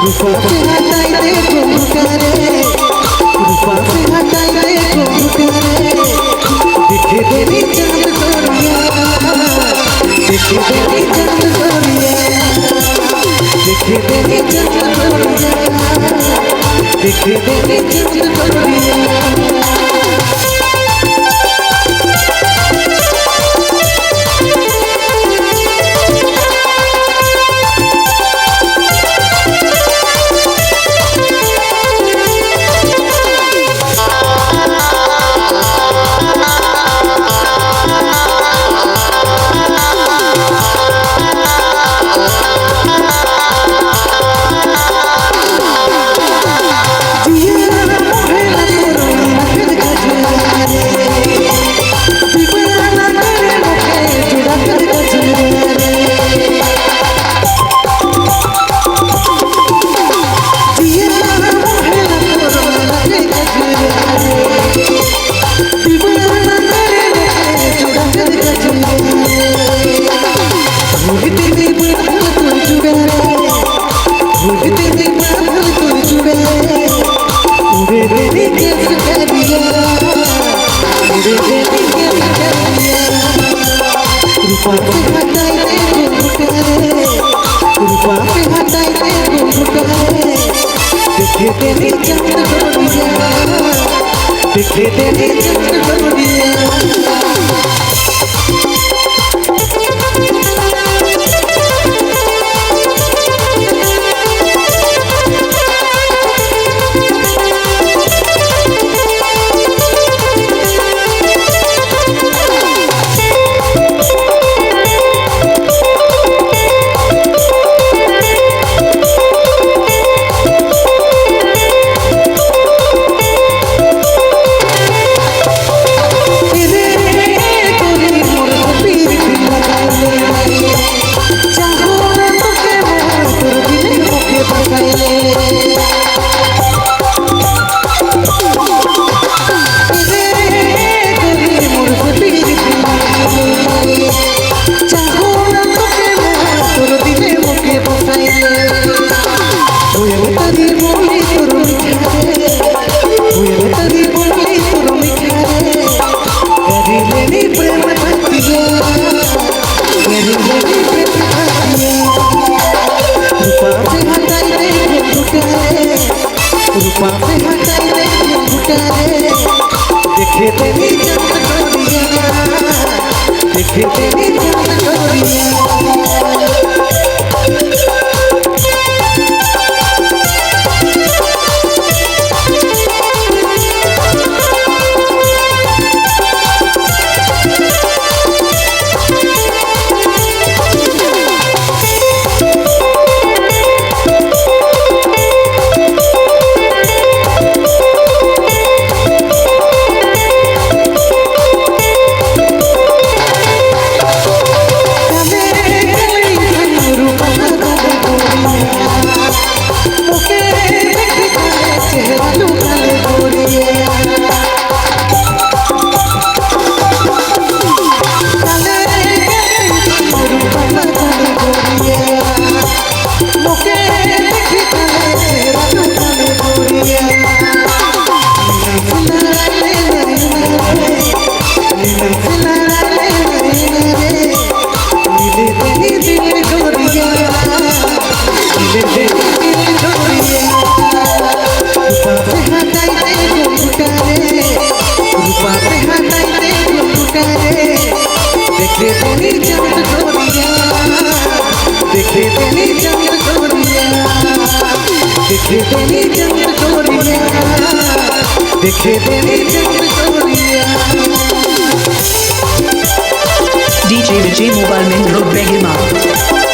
रूपा से हटाई दे घूंघटा रे, रूपा से हटाई दे घूंघटा रे, दिखे तेरी चांद गोरिया, दिखे तेरी चांद गोरिया, दिखे तेरी चांद गोरिया, दिखे तेरी चांद गोरिया। रूपा से हटाई दे घूंघटा रे, रूपा से हटाई दे घूंघटा रे, दिखे तेरी चांद गोरिया, दिखे तेरी चांद गोरिया। रूपा से हटाई दे घूंघटा रे, दिखे तेरी चांद गोरिया, दिखे तेरी चांद गोरिया। दिखे तेरी चांद गोरिया, दिखे तेरी चांद गोरिया, दिखे तेरी चांद गोरिया, दिखे तेरी चांद गोरिया। DJ Vijay Mobile Main Road Begima।